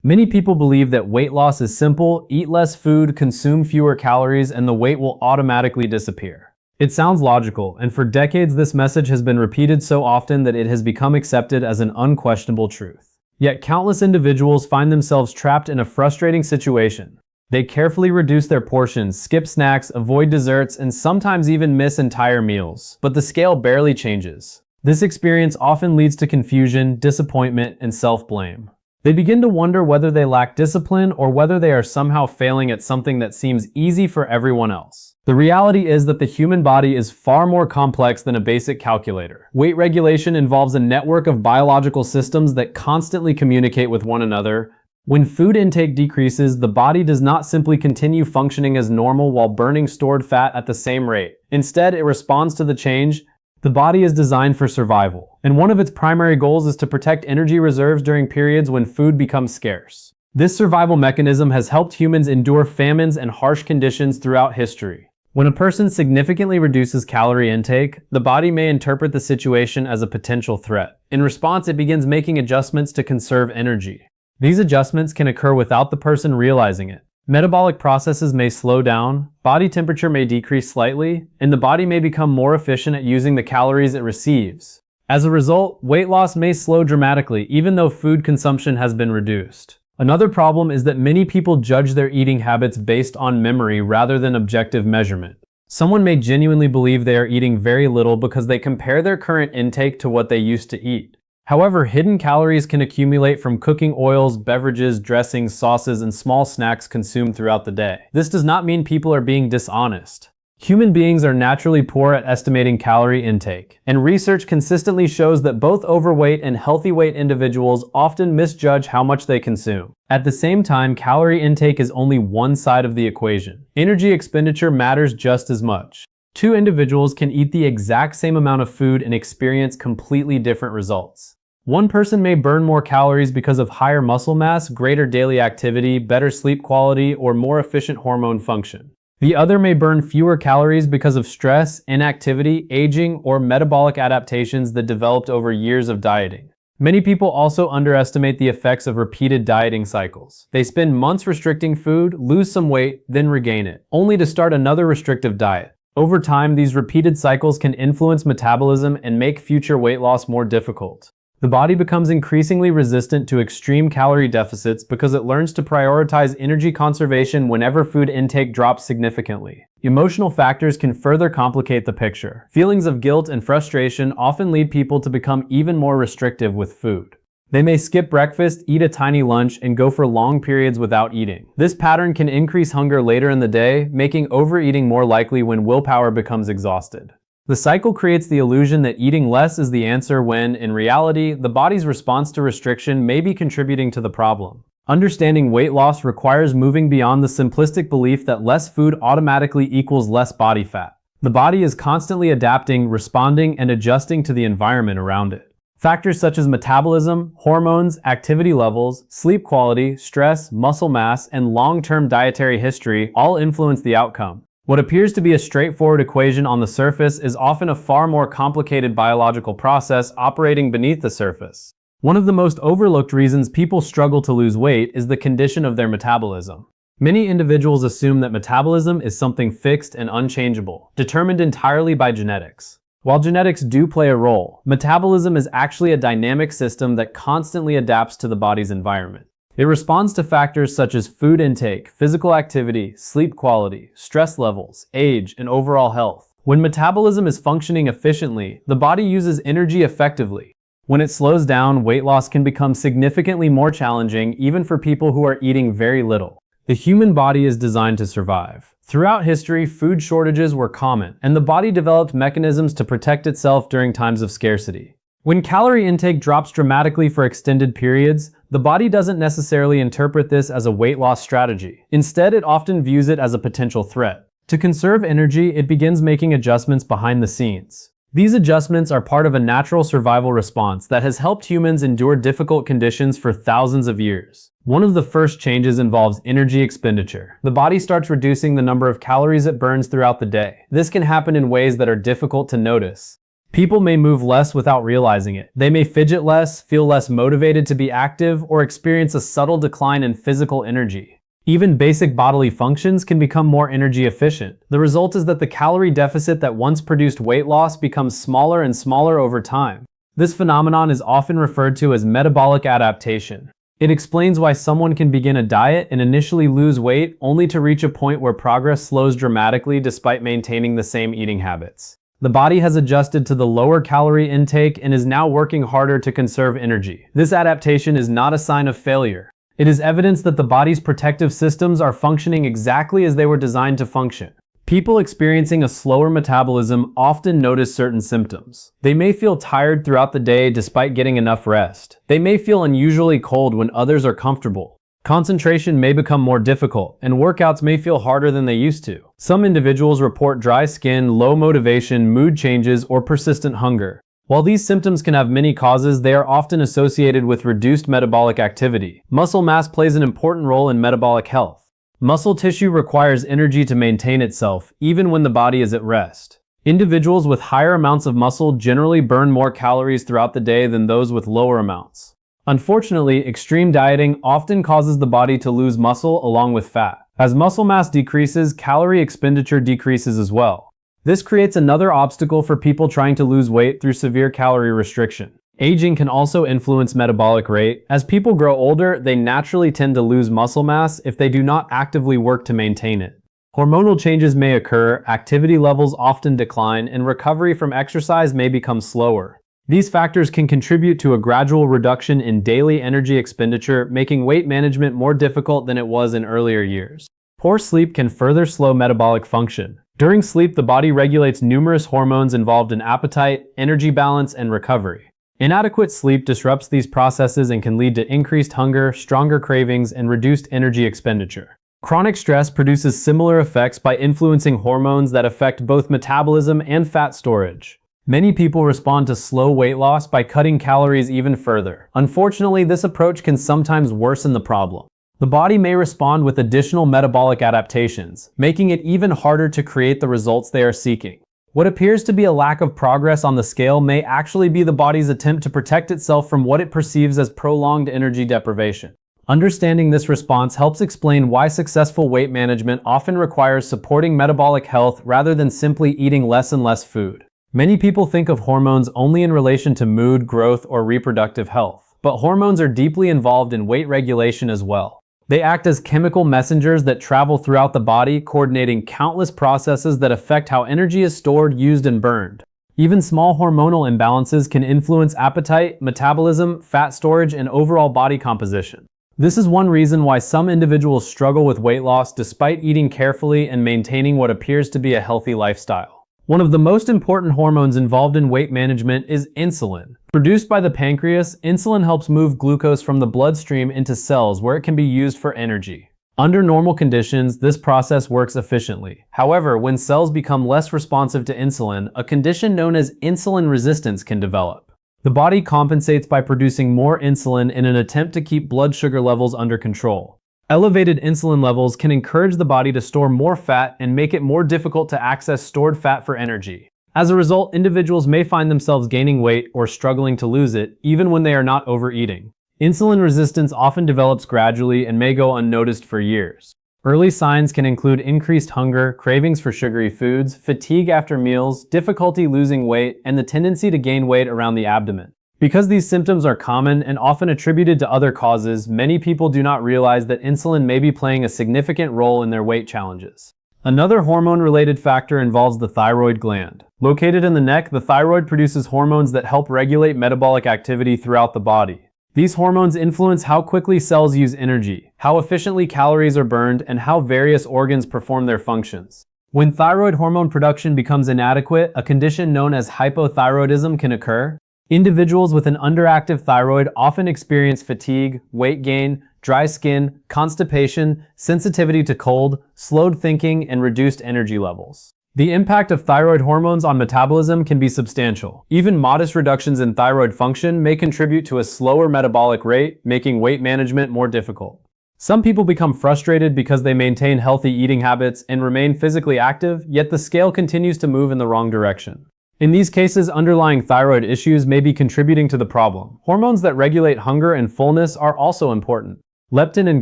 Many people believe that weight loss is simple: eat less food, consume fewer calories, and the weight will automatically disappear. It sounds logical, and for decades this message has been repeated so often that it has become accepted as an unquestionable truth. Yet countless individuals find themselves trapped in a frustrating situation. They carefully reduce their portions, skip snacks, avoid desserts, and sometimes even miss entire meals. But the scale barely changes. This experience often leads to confusion, disappointment, and self-blame. They begin to wonder whether they lack discipline or whether they are somehow failing at something that seems easy for everyone else. The reality is that the human body is far more complex than a basic calculator. Weight regulation involves a network of biological systems that constantly communicate with one another. When food intake decreases, the body does not simply continue functioning as normal while burning stored fat at the same rate. Instead, it responds to the change. The body is designed for survival, and one of its primary goals is to protect energy reserves during periods when food becomes scarce. This survival mechanism has helped humans endure famines and harsh conditions throughout history. When a person significantly reduces calorie intake, the body may interpret the situation as a potential threat. In response, it begins making adjustments to conserve energy. These adjustments can occur without the person realizing it. Metabolic processes may slow down, body temperature may decrease slightly, and the body may become more efficient at using the calories it receives. As a result, weight loss may slow dramatically even though food consumption has been reduced. Another problem is that many people judge their eating habits based on memory rather than objective measurement. Someone may genuinely believe they are eating very little because they compare their current intake to what they used to eat. However, hidden calories can accumulate from cooking oils, beverages, dressings, sauces, and small snacks consumed throughout the day. This does not mean people are being dishonest. Human beings are naturally poor at estimating calorie intake, and research consistently shows that both overweight and healthy weight individuals often misjudge how much they consume. At the same time, calorie intake is only one side of the equation. Energy expenditure matters just as much. Two individuals can eat the exact same amount of food and experience completely different results. One person may burn more calories because of higher muscle mass, greater daily activity, better sleep quality, or more efficient hormone function. The other may burn fewer calories because of stress, inactivity, aging, or metabolic adaptations that developed over years of dieting. Many people also underestimate the effects of repeated dieting cycles. They spend months restricting food, lose some weight, then regain it, only to start another restrictive diet. Over time, these repeated cycles can influence metabolism and make future weight loss more difficult. The body becomes increasingly resistant to extreme calorie deficits because it learns to prioritize energy conservation whenever food intake drops significantly. Emotional factors can further complicate the picture. Feelings of guilt and frustration often lead people to become even more restrictive with food. They may skip breakfast, eat a tiny lunch, and go for long periods without eating. This pattern can increase hunger later in the day, making overeating more likely when willpower becomes exhausted. The cycle creates the illusion that eating less is the answer when, in reality, the body's response to restriction may be contributing to the problem. Understanding weight loss requires moving beyond the simplistic belief that less food automatically equals less body fat. The body is constantly adapting, responding, and adjusting to the environment around it. Factors such as metabolism, hormones, activity levels, sleep quality, stress, muscle mass, and long-term dietary history all influence the outcome. What appears to be a straightforward equation on the surface is often a far more complicated biological process operating beneath the surface. One of the most overlooked reasons people struggle to lose weight is the condition of their metabolism. Many individuals assume that metabolism is something fixed and unchangeable, determined entirely by genetics. While genetics do play a role, metabolism is actually a dynamic system that constantly adapts to the body's environment. It responds to factors such as food intake, physical activity, sleep quality, stress levels, age, and overall health. When metabolism is functioning efficiently, the body uses energy effectively. When it slows down, weight loss can become significantly more challenging even for people who are eating very little. The human body is designed to survive. Throughout history, food shortages were common, and the body developed mechanisms to protect itself during times of scarcity. When calorie intake drops dramatically for extended periods, the body doesn't necessarily interpret this as a weight loss strategy. Instead, it often views it as a potential threat. To conserve energy, it begins making adjustments behind the scenes. These adjustments are part of a natural survival response that has helped humans endure difficult conditions for thousands of years. One of the first changes involves energy expenditure. The body starts reducing the number of calories it burns throughout the day. This can happen in ways that are difficult to notice. People may move less without realizing it. They may fidget less, feel less motivated to be active, or experience a subtle decline in physical energy. Even basic bodily functions can become more energy efficient. The result is that the calorie deficit that once produced weight loss becomes smaller and smaller over time. This phenomenon is often referred to as metabolic adaptation. It explains why someone can begin a diet and initially lose weight only to reach a point where progress slows dramatically despite maintaining the same eating habits. The body has adjusted to the lower calorie intake and is now working harder to conserve energy. This adaptation is not a sign of failure. It is evidence that the body's protective systems are functioning exactly as they were designed to function. People experiencing a slower metabolism often notice certain symptoms. They may feel tired throughout the day despite getting enough rest. They may feel unusually cold when others are comfortable. Concentration may become more difficult, and workouts may feel harder than they used to. Some individuals report dry skin, low motivation, mood changes, or persistent hunger. While these symptoms can have many causes, they are often associated with reduced metabolic activity. Muscle mass plays an important role in metabolic health. Muscle tissue requires energy to maintain itself, even when the body is at rest. Individuals with higher amounts of muscle generally burn more calories throughout the day than those with lower amounts. Unfortunately, extreme dieting often causes the body to lose muscle along with fat. As muscle mass decreases, calorie expenditure decreases as well. This creates another obstacle for people trying to lose weight through severe calorie restriction. Aging can also influence metabolic rate. As people grow older, they naturally tend to lose muscle mass if they do not actively work to maintain it. Hormonal changes may occur, activity levels often decline, and recovery from exercise may become slower. These factors can contribute to a gradual reduction in daily energy expenditure, making weight management more difficult than it was in earlier years. Poor sleep can further slow metabolic function. During sleep, the body regulates numerous hormones involved in appetite, energy balance, and recovery. Inadequate sleep disrupts these processes and can lead to increased hunger, stronger cravings, and reduced energy expenditure. Chronic stress produces similar effects by influencing hormones that affect both metabolism and fat storage. Many people respond to slow weight loss by cutting calories even further. Unfortunately, this approach can sometimes worsen the problem. The body may respond with additional metabolic adaptations, making it even harder to create the results they are seeking. What appears to be a lack of progress on the scale may actually be the body's attempt to protect itself from what it perceives as prolonged energy deprivation. Understanding this response helps explain why successful weight management often requires supporting metabolic health rather than simply eating less and less food. Many people think of hormones only in relation to mood, growth, or reproductive health, but hormones are deeply involved in weight regulation as well. They act as chemical messengers that travel throughout the body, coordinating countless processes that affect how energy is stored, used, and burned. Even small hormonal imbalances can influence appetite, metabolism, fat storage, and overall body composition. This is one reason why some individuals struggle with weight loss despite eating carefully and maintaining what appears to be a healthy lifestyle. One of the most important hormones involved in weight management is insulin. Produced by the pancreas, insulin helps move glucose from the bloodstream into cells where it can be used for energy. Under normal conditions, this process works efficiently. However, when cells become less responsive to insulin, a condition known as insulin resistance can develop. The body compensates by producing more insulin in an attempt to keep blood sugar levels under control. Elevated insulin levels can encourage the body to store more fat and make it more difficult to access stored fat for energy. As a result, individuals may find themselves gaining weight or struggling to lose it, even when they are not overeating. Insulin resistance often develops gradually and may go unnoticed for years. Early signs can include increased hunger, cravings for sugary foods, fatigue after meals, difficulty losing weight, and the tendency to gain weight around the abdomen. Because these symptoms are common and often attributed to other causes, many people do not realize that insulin may be playing a significant role in their weight challenges. Another hormone-related factor involves the thyroid gland. Located in the neck, the thyroid produces hormones that help regulate metabolic activity throughout the body. These hormones influence how quickly cells use energy, how efficiently calories are burned, and how various organs perform their functions. When thyroid hormone production becomes inadequate, a condition known as hypothyroidism can occur. Individuals with an underactive thyroid often experience fatigue, weight gain, dry skin, constipation, sensitivity to cold, slowed thinking, and reduced energy levels. The impact of thyroid hormones on metabolism can be substantial. Even modest reductions in thyroid function may contribute to a slower metabolic rate, making weight management more difficult. Some people become frustrated because they maintain healthy eating habits and remain physically active, yet the scale continues to move in the wrong direction. In these cases, underlying thyroid issues may be contributing to the problem. Hormones that regulate hunger and fullness are also important. Leptin and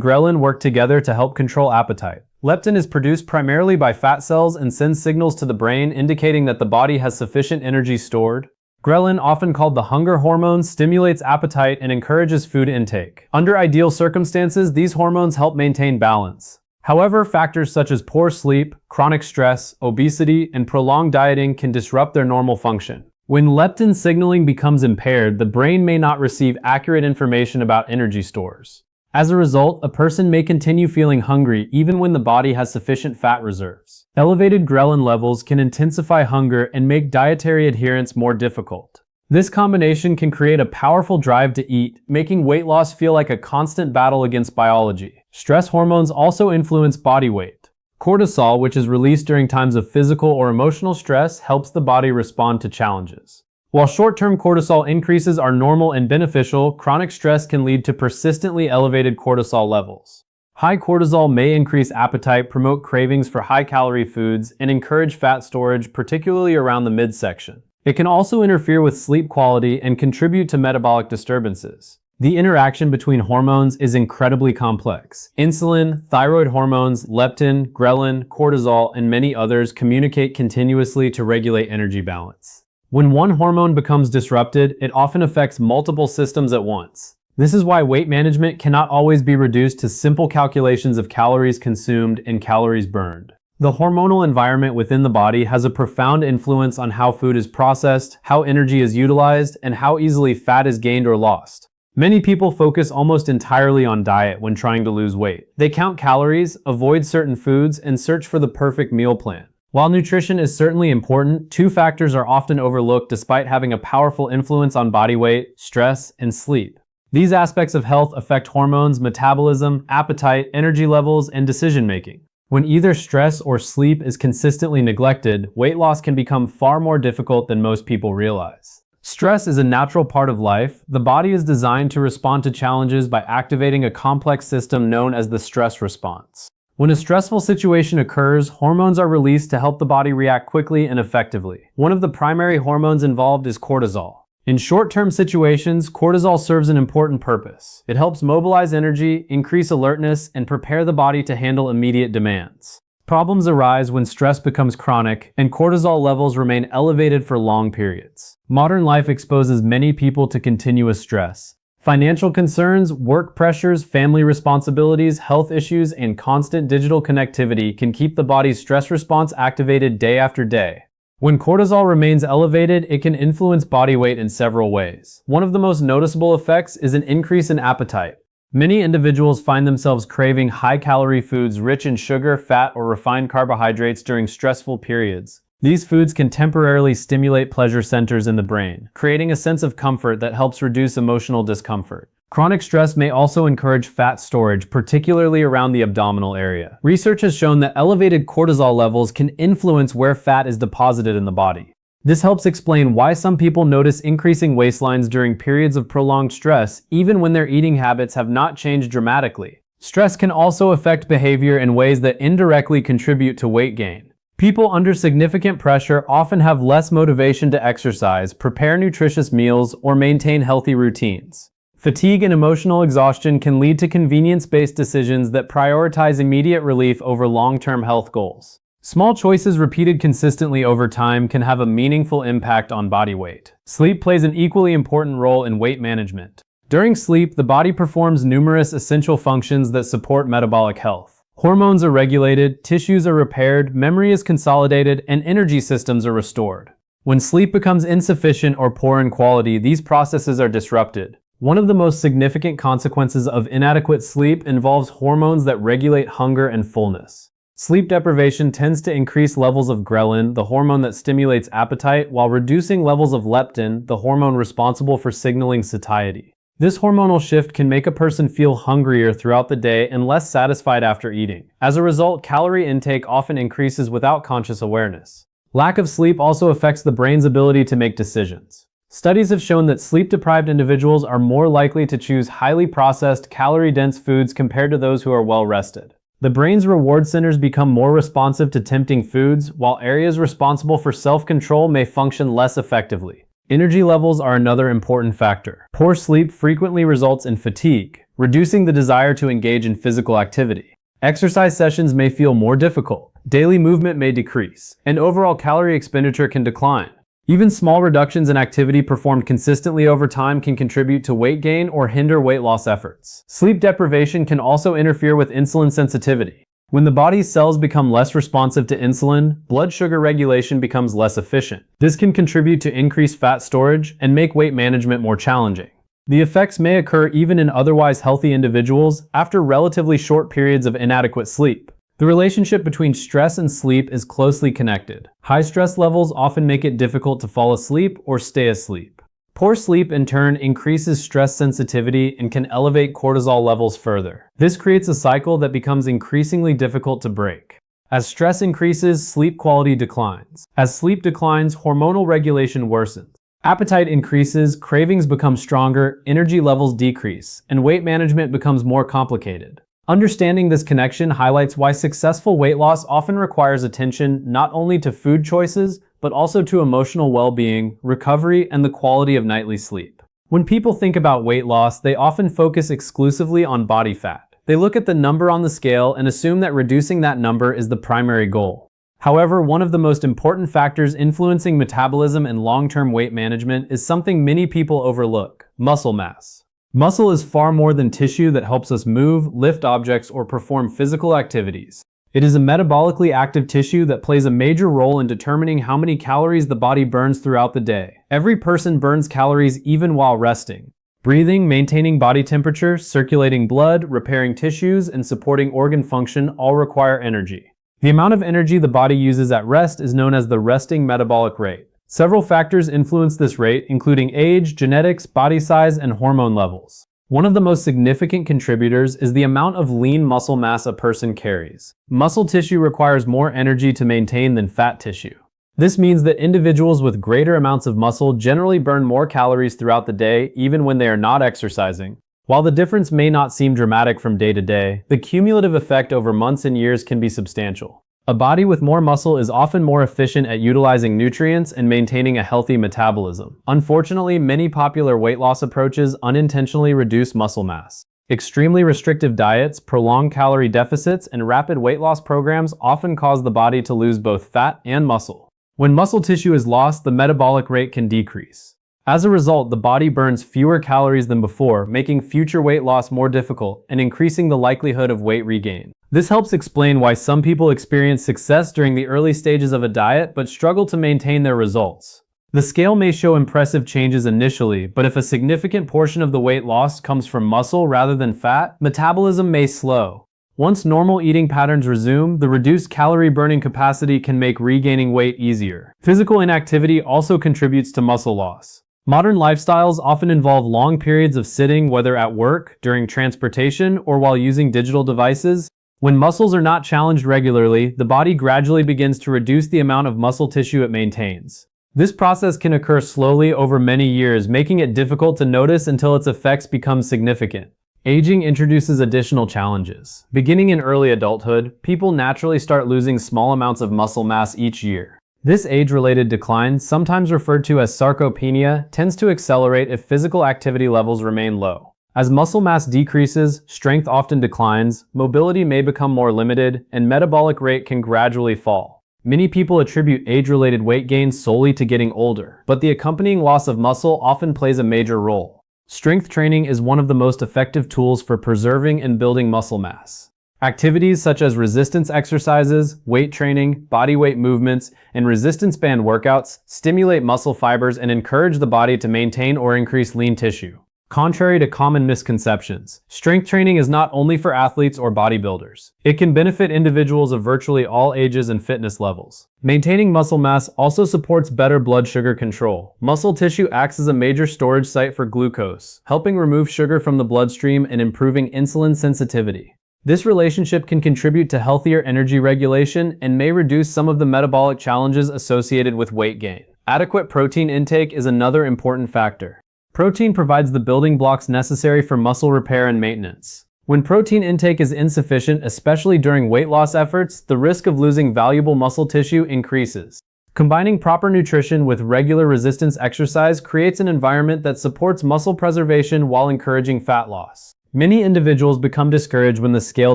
ghrelin work together to help control appetite. Leptin is produced primarily by fat cells and sends signals to the brain indicating that the body has sufficient energy stored. Ghrelin, often called the hunger hormone, stimulates appetite and encourages food intake. Under ideal circumstances, these hormones help maintain balance. However, factors such as poor sleep, chronic stress, obesity, and prolonged dieting can disrupt their normal function. When leptin signaling becomes impaired, the brain may not receive accurate information about energy stores. As a result, a person may continue feeling hungry even when the body has sufficient fat reserves. Elevated ghrelin levels can intensify hunger and make dietary adherence more difficult. This combination can create a powerful drive to eat, making weight loss feel like a constant battle against biology. Stress hormones also influence body weight. Cortisol, which is released during times of physical or emotional stress, helps the body respond to challenges. While short-term cortisol increases are normal and beneficial, chronic stress can lead to persistently elevated cortisol levels. High cortisol may increase appetite, promote cravings for high-calorie foods, and encourage fat storage, particularly around the midsection. It can also interfere with sleep quality and contribute to metabolic disturbances. The interaction between hormones is incredibly complex. Insulin, thyroid hormones, leptin, ghrelin, cortisol, and many others communicate continuously to regulate energy balance. When one hormone becomes disrupted, it often affects multiple systems at once. This is why weight management cannot always be reduced to simple calculations of calories consumed and calories burned. The hormonal environment within the body has a profound influence on how food is processed, how energy is utilized, and how easily fat is gained or lost. Many people focus almost entirely on diet when trying to lose weight. They count calories, avoid certain foods, and search for the perfect meal plan. While nutrition is certainly important, two factors are often overlooked despite having a powerful influence on body weight, stress, and sleep. These aspects of health affect hormones, metabolism, appetite, energy levels, and decision-making. When either stress or sleep is consistently neglected, weight loss can become far more difficult than most people realize. Stress is a natural part of life. The body is designed to respond to challenges by activating a complex system known as the stress response. When a stressful situation occurs, hormones are released to help the body react quickly and effectively. One of the primary hormones involved is cortisol. In short-term situations, cortisol serves an important purpose. It helps mobilize energy, increase alertness, and prepare the body to handle immediate demands. Problems arise when stress becomes chronic and cortisol levels remain elevated for long periods. Modern life exposes many people to continuous stress. Financial concerns, work pressures, family responsibilities, health issues, and constant digital connectivity can keep the body's stress response activated day after day. When cortisol remains elevated, it can influence body weight in several ways. One of the most noticeable effects is an increase in appetite. Many individuals find themselves craving high-calorie foods rich in sugar, fat, or refined carbohydrates during stressful periods. These foods can temporarily stimulate pleasure centers in the brain, creating a sense of comfort that helps reduce emotional discomfort. Chronic stress may also encourage fat storage, particularly around the abdominal area. Research has shown that elevated cortisol levels can influence where fat is deposited in the body. This helps explain why some people notice increasing waistlines during periods of prolonged stress, even when their eating habits have not changed dramatically. Stress can also affect behavior in ways that indirectly contribute to weight gain. People under significant pressure often have less motivation to exercise, prepare nutritious meals, or maintain healthy routines. Fatigue and emotional exhaustion can lead to convenience-based decisions that prioritize immediate relief over long-term health goals. Small choices repeated consistently over time can have a meaningful impact on body weight. Sleep plays an equally important role in weight management. During sleep, the body performs numerous essential functions that support metabolic health. Hormones are regulated, tissues are repaired, memory is consolidated, and energy systems are restored. When sleep becomes insufficient or poor in quality, these processes are disrupted. One of the most significant consequences of inadequate sleep involves hormones that regulate hunger and fullness. Sleep deprivation tends to increase levels of ghrelin, the hormone that stimulates appetite, while reducing levels of leptin, the hormone responsible for signaling satiety. This hormonal shift can make a person feel hungrier throughout the day and less satisfied after eating. As a result, calorie intake often increases without conscious awareness. Lack of sleep also affects the brain's ability to make decisions. Studies have shown that sleep-deprived individuals are more likely to choose highly processed, calorie-dense foods compared to those who are well rested. The brain's reward centers become more responsive to tempting foods, while areas responsible for self-control may function less effectively. Energy levels are another important factor. Poor sleep frequently results in fatigue, reducing the desire to engage in physical activity. Exercise sessions may feel more difficult, daily movement may decrease, and overall calorie expenditure can decline. Even small reductions in activity performed consistently over time can contribute to weight gain or hinder weight loss efforts. Sleep deprivation can also interfere with insulin sensitivity. When the body's cells become less responsive to insulin, blood sugar regulation becomes less efficient. This can contribute to increased fat storage and make weight management more challenging. The effects may occur even in otherwise healthy individuals after relatively short periods of inadequate sleep. The relationship between stress and sleep is closely connected. High stress levels often make it difficult to fall asleep or stay asleep. Poor sleep in turn increases stress sensitivity and can elevate cortisol levels further. This creates a cycle that becomes increasingly difficult to break. As stress increases, sleep quality declines. As sleep declines, hormonal regulation worsens. Appetite increases, cravings become stronger, energy levels decrease, and weight management becomes more complicated. Understanding this connection highlights why successful weight loss often requires attention not only to food choices, but also to emotional well-being, recovery, and the quality of nightly sleep. When people think about weight loss, they often focus exclusively on body fat. They look at the number on the scale and assume that reducing that number is the primary goal. However, one of the most important factors influencing metabolism and long-term weight management is something many people overlook: muscle mass. Muscle is far more than tissue that helps us move, lift objects, or perform physical activities. It is a metabolically active tissue that plays a major role in determining how many calories the body burns throughout the day. Every person burns calories even while resting. Breathing, maintaining body temperature, circulating blood, repairing tissues, and supporting organ function all require energy. The amount of energy the body uses at rest is known as the resting metabolic rate. Several factors influence this rate, including age, genetics, body size, and hormone levels. One of the most significant contributors is the amount of lean muscle mass a person carries. Muscle tissue requires more energy to maintain than fat tissue. This means that individuals with greater amounts of muscle generally burn more calories throughout the day, even when they are not exercising. While the difference may not seem dramatic from day to day, the cumulative effect over months and years can be substantial. A body with more muscle is often more efficient at utilizing nutrients and maintaining a healthy metabolism. Unfortunately, many popular weight loss approaches unintentionally reduce muscle mass. Extremely restrictive diets, prolonged calorie deficits, and rapid weight loss programs often cause the body to lose both fat and muscle. When muscle tissue is lost, the metabolic rate can decrease. As a result, the body burns fewer calories than before, making future weight loss more difficult and increasing the likelihood of weight regain. This helps explain why some people experience success during the early stages of a diet but struggle to maintain their results. The scale may show impressive changes initially, but if a significant portion of the weight lost comes from muscle rather than fat, metabolism may slow. Once normal eating patterns resume, the reduced calorie burning capacity can make regaining weight easier. Physical inactivity also contributes to muscle loss. Modern lifestyles often involve long periods of sitting, whether at work, during transportation, or while using digital devices. When muscles are not challenged regularly, the body gradually begins to reduce the amount of muscle tissue it maintains. This process can occur slowly over many years, making it difficult to notice until its effects become significant. Aging introduces additional challenges. Beginning in early adulthood, people naturally start losing small amounts of muscle mass each year. This age-related decline, sometimes referred to as sarcopenia, tends to accelerate if physical activity levels remain low. As muscle mass decreases, strength often declines, mobility may become more limited, and metabolic rate can gradually fall. Many people attribute age-related weight gain solely to getting older, but the accompanying loss of muscle often plays a major role. Strength training is one of the most effective tools for preserving and building muscle mass. Activities such as resistance exercises, weight training, bodyweight movements, and resistance band workouts stimulate muscle fibers and encourage the body to maintain or increase lean tissue. Contrary to common misconceptions, strength training is not only for athletes or bodybuilders. It can benefit individuals of virtually all ages and fitness levels. Maintaining muscle mass also supports better blood sugar control. Muscle tissue acts as a major storage site for glucose, helping remove sugar from the bloodstream and improving insulin sensitivity. This relationship can contribute to healthier energy regulation and may reduce some of the metabolic challenges associated with weight gain. Adequate protein intake is another important factor. Protein provides the building blocks necessary for muscle repair and maintenance. When protein intake is insufficient, especially during weight loss efforts, the risk of losing valuable muscle tissue increases. Combining proper nutrition with regular resistance exercise creates an environment that supports muscle preservation while encouraging fat loss. Many individuals become discouraged when the scale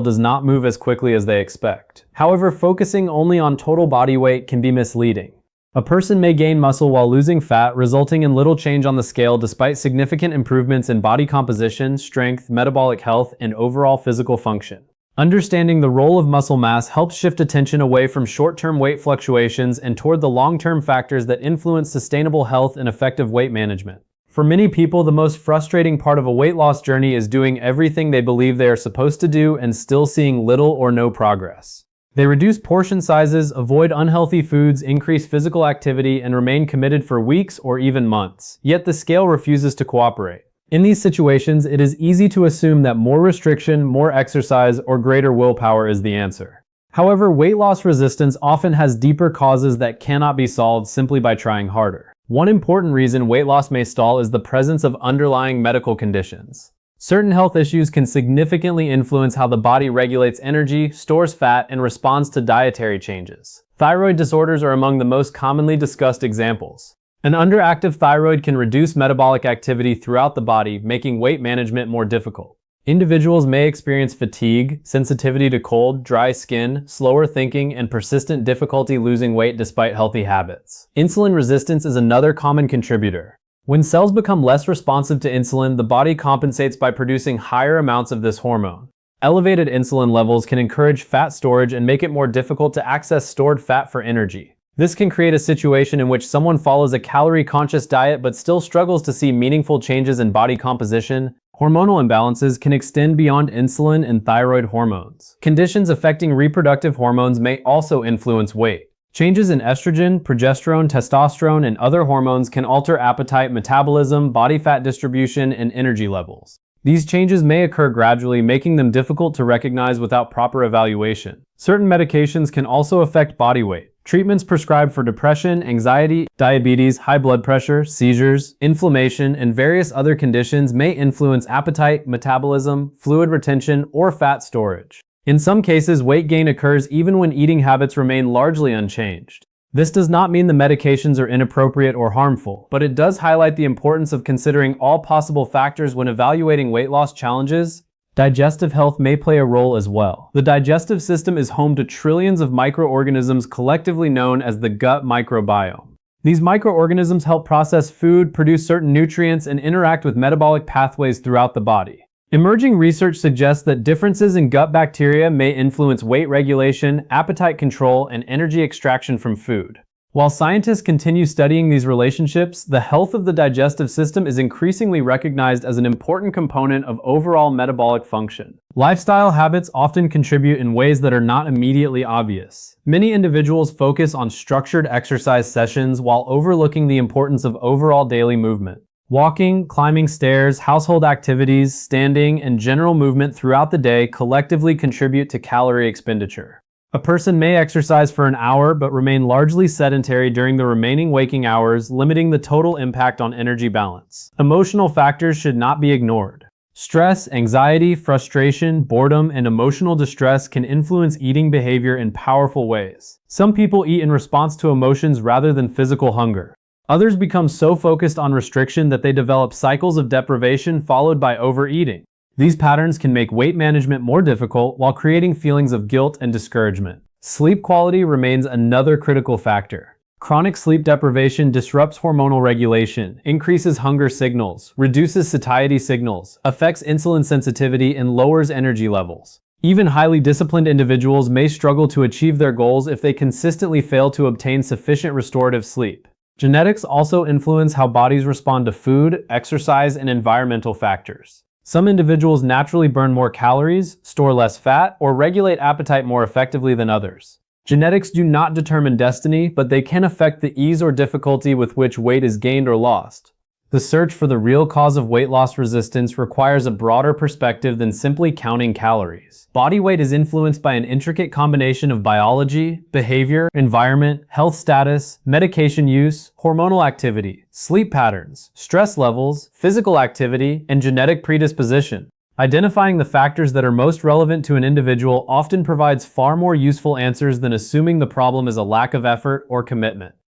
does not move as quickly as they expect. However, focusing only on total body weight can be misleading. A person may gain muscle while losing fat, resulting in little change on the scale despite significant improvements in body composition, strength, metabolic health, and overall physical function. Understanding the role of muscle mass helps shift attention away from short-term weight fluctuations and toward the long-term factors that influence sustainable health and effective weight management. For many people, the most frustrating part of a weight loss journey is doing everything they believe they are supposed to do and still seeing little or no progress. They reduce portion sizes, avoid unhealthy foods, increase physical activity, and remain committed for weeks or even months. Yet the scale refuses to cooperate. In these situations, it is easy to assume that more restriction, more exercise, or greater willpower is the answer. However, weight loss resistance often has deeper causes that cannot be solved simply by trying harder. One important reason weight loss may stall is the presence of underlying medical conditions. Certain health issues can significantly influence how the body regulates energy, stores fat, and responds to dietary changes. Thyroid disorders are among the most commonly discussed examples. An underactive thyroid can reduce metabolic activity throughout the body, making weight management more difficult. Individuals may experience fatigue, sensitivity to cold, dry skin, slower thinking, and persistent difficulty losing weight despite healthy habits. Insulin resistance is another common contributor. When cells become less responsive to insulin, the body compensates by producing higher amounts of this hormone. Elevated insulin levels can encourage fat storage and make it more difficult to access stored fat for energy. This can create a situation in which someone follows a calorie-conscious diet but still struggles to see meaningful changes in body composition. Hormonal imbalances can extend beyond insulin and thyroid hormones. Conditions affecting reproductive hormones may also influence weight. Changes in estrogen, progesterone, testosterone, and other hormones can alter appetite, metabolism, body fat distribution, and energy levels. These changes may occur gradually, making them difficult to recognize without proper evaluation. Certain medications can also affect body weight. Treatments prescribed for depression, anxiety, diabetes, high blood pressure, seizures, inflammation, and various other conditions may influence appetite, metabolism, fluid retention, or fat storage. In some cases, weight gain occurs even when eating habits remain largely unchanged. This does not mean the medications are inappropriate or harmful, but it does highlight the importance of considering all possible factors when evaluating weight loss challenges. Digestive health may play a role as well. The digestive system is home to trillions of microorganisms collectively known as the gut microbiome. These microorganisms help process food, produce certain nutrients, and interact with metabolic pathways throughout the body. Emerging research suggests that differences in gut bacteria may influence weight regulation, appetite control, and energy extraction from food. While scientists continue studying these relationships, the health of the digestive system is increasingly recognized as an important component of overall metabolic function. Lifestyle habits often contribute in ways that are not immediately obvious. Many individuals focus on structured exercise sessions while overlooking the importance of overall daily movement. Walking, climbing stairs, household activities, standing, and general movement throughout the day collectively contribute to calorie expenditure. A person may exercise for an hour but remain largely sedentary during the remaining waking hours, limiting the total impact on energy balance. Emotional factors should not be ignored. Stress, anxiety, frustration, boredom, and emotional distress can influence eating behavior in powerful ways. Some people eat in response to emotions rather than physical hunger. Others become so focused on restriction that they develop cycles of deprivation followed by overeating. These patterns can make weight management more difficult while creating feelings of guilt and discouragement. Sleep quality remains another critical factor. Chronic sleep deprivation disrupts hormonal regulation, increases hunger signals, reduces satiety signals, affects insulin sensitivity, and lowers energy levels. Even highly disciplined individuals may struggle to achieve their goals if they consistently fail to obtain sufficient restorative sleep. Genetics also influence how bodies respond to food, exercise, and environmental factors. Some individuals naturally burn more calories, store less fat, or regulate appetite more effectively than others. Genetics do not determine destiny, but they can affect the ease or difficulty with which weight is gained or lost. The search for the real cause of weight loss resistance requires a broader perspective than simply counting calories. Body weight is influenced by an intricate combination of biology, behavior, environment, health status, medication use, hormonal activity, sleep patterns, stress levels, physical activity, and genetic predisposition. Identifying the factors that are most relevant to an individual often provides far more useful answers than assuming the problem is a lack of effort or commitment.